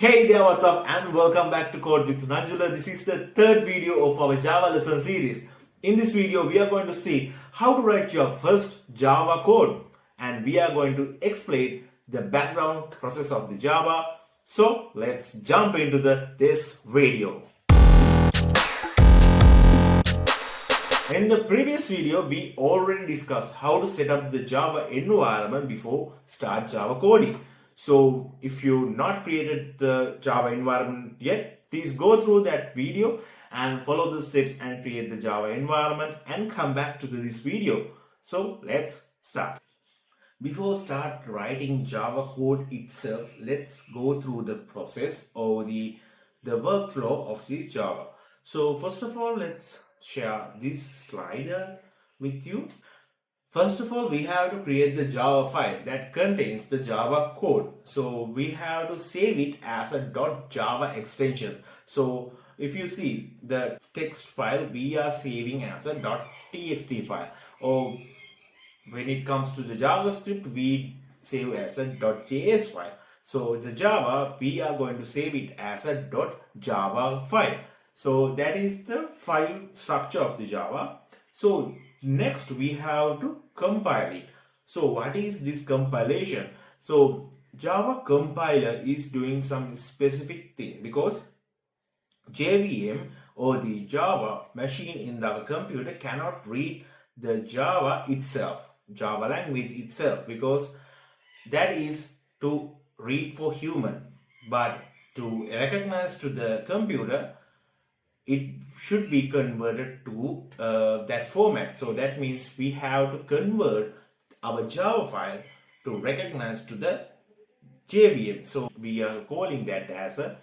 Hey there, what's up, and welcome back to Code with Nanjula. This is the third video of our Java lesson series. In this video, we are going to see how to write your first Java code, and we are going to explain the background process of the Java. So let's jump into this video. In the previous video, we already discussed how to set up the Java environment before start Java coding. So if you not created the Java environment yet, please go through that video and follow the steps and create the Java environment and come back to this video. So let's start. Before start writing Java code itself, let's go through the process or the workflow of the Java. So first of all, let's share this slider with you. First of all, we have to create the Java file that contains the Java code. So we have to save it as a .java extension. So if you see the text file, we are saving as a .txt file. Or when it comes to the JavaScript, we save as a .js file. So the Java, we are going to save it as a .java file. So that is the file structure of the Java. So next we have to compile it. So what is this compilation? So Java compiler is doing some specific thing because JVM or the Java machine in our computer cannot read the Java itself, Java language itself, because that is to read for human, but to recognize to the computer, it should be converted to that format. So that means we have to convert our Java file to recognize to the JVM. So we are calling that as a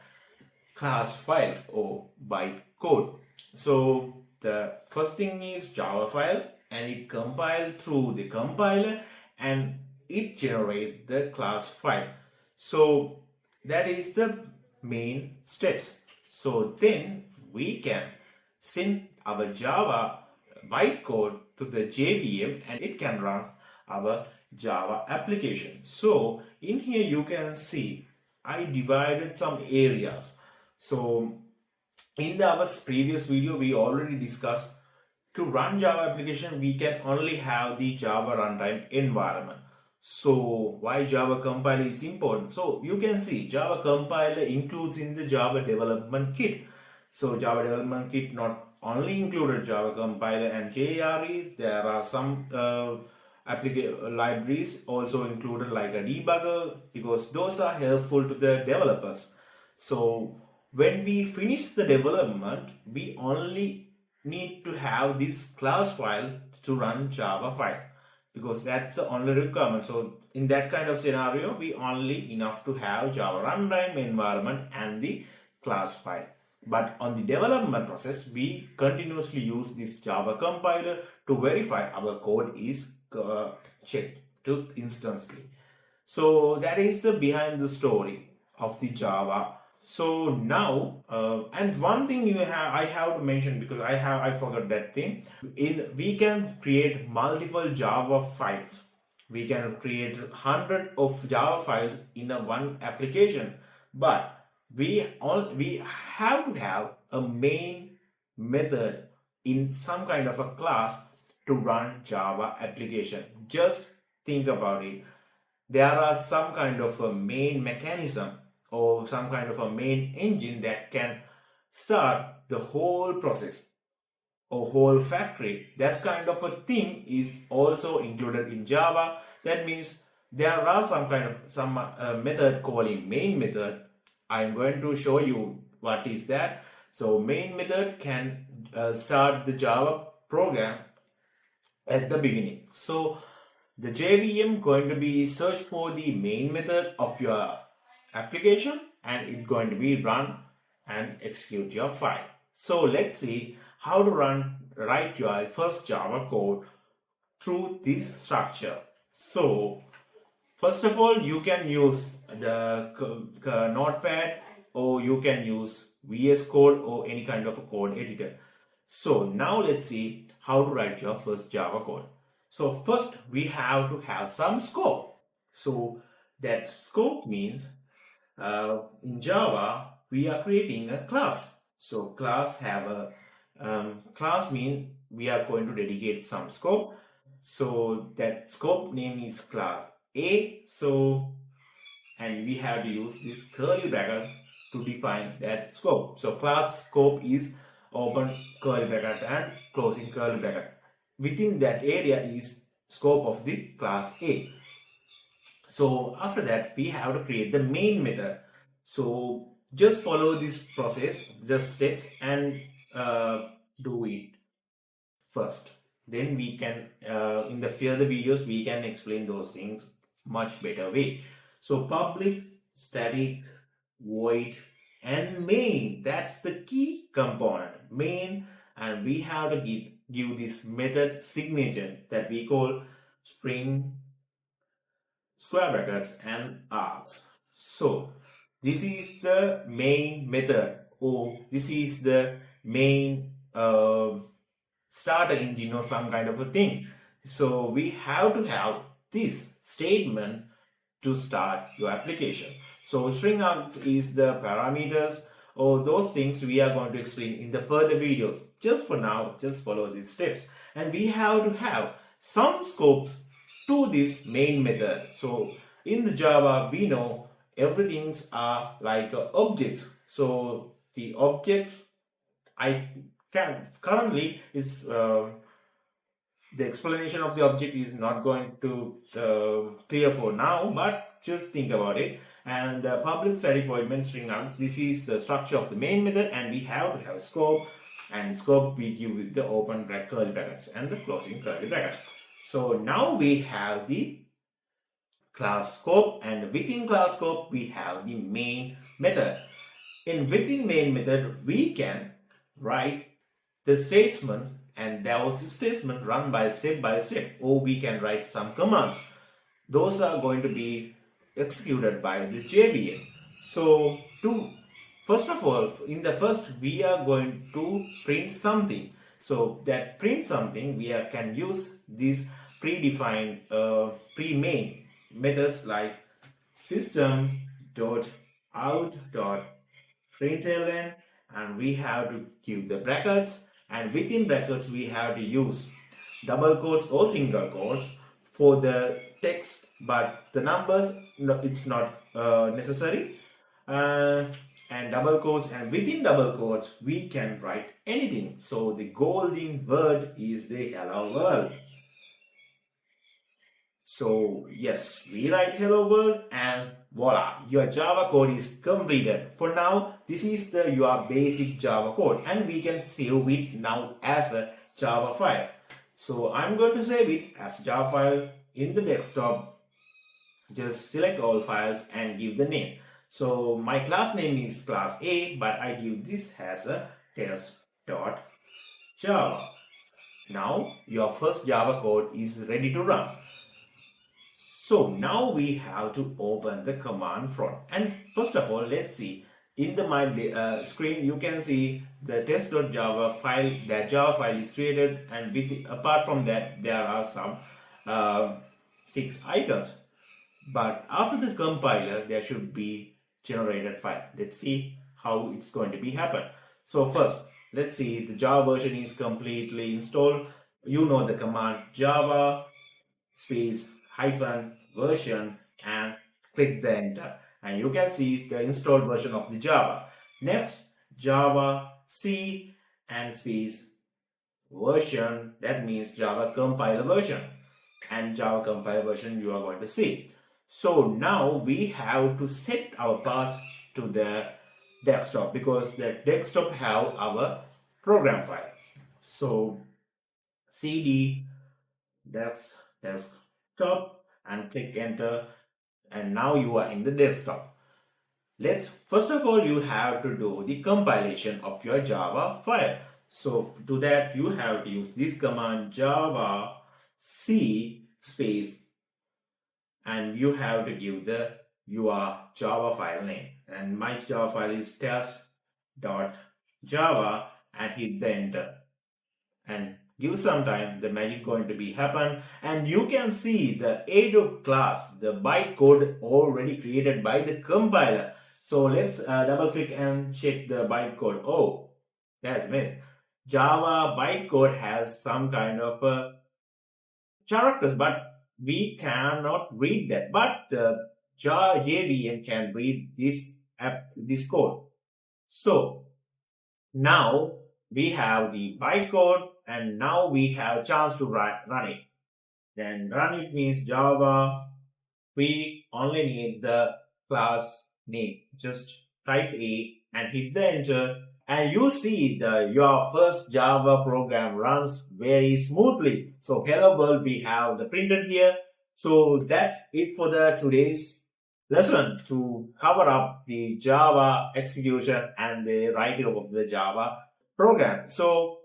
class file or bytecode. So the first thing is Java file, and it compiled through the compiler and it generates the class file. So that is the main steps. So then we can send our Java bytecode to the JVM and it can run our Java application. So in here you can see I divided some areas. So in our previous video we already discussed to run Java application we can only have the Java runtime environment. So why Java compiler is important? So you can see Java compiler includes in the Java development kit. So Java development kit not only included Java compiler and JRE, there are some libraries also included like a debugger, because those are helpful to the developers. So when we finish the development, we only need to have this class file to run Java file, because that's the only requirement. So in that kind of scenario, we only enough to have Java runtime environment and the class file. But on the development process, we continuously use this Java compiler to verify our code is checked to instantly. So that is the behind the story of the Java. So now, and one thing I have to mention, because I forgot that thing. We can create multiple Java files. We can create 100 of Java files in a one application, but we have to have a main method in some kind of a class to run Java application. Just think about it. There are some kind of a main mechanism or some kind of a main engine that can start the whole process or whole factory. That kind of a thing is also included in Java. That means there are some method called main method. I'm going to show you what is that. So main method can start the Java program at the beginning. So the JVM going to be search for the main method of your application and it's going to be run and execute your file. So let's see how to write your first Java code through this structure. So first of all, you can use the notepad or you can use VS Code or any kind of a code editor. So now let's see how to write your first Java code. So first we have to have some scope. So that scope means in Java, we are creating a class. So class have a class mean we are going to dedicate some scope. So that scope name is class A. So and we have to use this curly bracket to define that scope. So class scope is open curly bracket and closing curly bracket. Within that area is scope of the class A. So after that, we have to create the main method. So just follow this process, just steps, and do it first. Then we can, in the further videos, we can explain those things much better way. So public, static, void, and main. That's the key component, main, and we have to give this method signature that we call string, square brackets, and arcs. So this is the main method, or this is the main starter engine or some kind of a thing. So we have to have this statement to start your application. So string args is the parameters or those things we are going to explain in the further videos. Just for now, just follow these steps. And we have to have some scopes to this main method. So in the Java, we know everything's are like objects. So the objects I can currently is the explanation of the object is not going to clear for now, but just think about it. And the public static void main string args, this is the structure of the main method, and we have to have scope, and scope we give with the open curly brackets and the closing curly brackets. So now we have the class scope, and within class scope we have the main method. In within main method we can write the statements, and those statements run by step, or we can write some commands. Those are going to be executed by the JVM. So first of all, in the first we are going to print something. So that print something we can use these predefined pre-main methods like system.out.println, and we have to give the brackets, and within brackets we have to use double quotes or single quotes for the text, but the numbers it's not necessary, and double quotes, and within double quotes we can write anything. So the golden word is the hello world. So yes, we write hello world, and voila, your Java code is completed. For now, this is your basic Java code, and we can save it now as a Java file. So I'm going to save it as Java file in the desktop. Just select all files and give the name. So my class name is class A, but I give this as a test.java. Now your first Java code is ready to run. So now we have to open the command prompt, and first of all, let's see in my screen. You can see the test.java file. That Java file is created, and apart from that there are some 6 icons, but after the compiler there should be generated file. Let's see how it's going to be happen. So first, let's see, the Java version is completely installed. You know the command java space -version and click the enter, and you can see the installed version of the Java. Next, Java C and space version, that means Java compiler version, and Java compiler version you are going to see. So now we have to set our path to the desktop, because the desktop have our program file. So cd desktop and click enter, and now you are in the desktop. First of all, you have to do the compilation of your Java file. So to that you have to use this command java c space, and you have to give your Java file name, and my Java file is test.java, and hit the enter, and give some time, the magic going to be happen, and you can see the A class, the bytecode already created by the compiler. So let's double click and check the bytecode. Oh, that's miss. Java bytecode has some kind of characters, but we cannot read that. But JVM can read this code. So now we have the bytecode, and now we have a chance to run it. Then run it means Java. We only need the class name. Just type A and hit the enter, and you see your first Java program runs very smoothly. So hello world, we have the printed here. So that's it for the today's lesson to cover up the Java execution and the writing of the Java program. So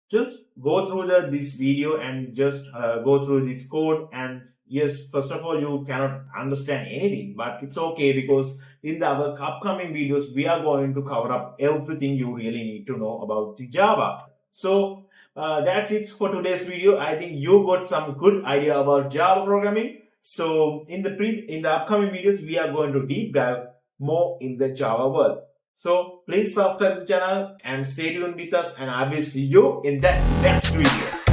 just go through this video and just go through this code. And yes, first of all, you cannot understand anything, but it's okay, because in our upcoming videos we are going to cover up everything you really need to know about the Java. So that's it for today's video. I think you got some good idea about Java programming. So in the upcoming videos we are going to deep dive more in the Java world. So please subscribe to the channel and stay tuned with us, and I will see you in that next video.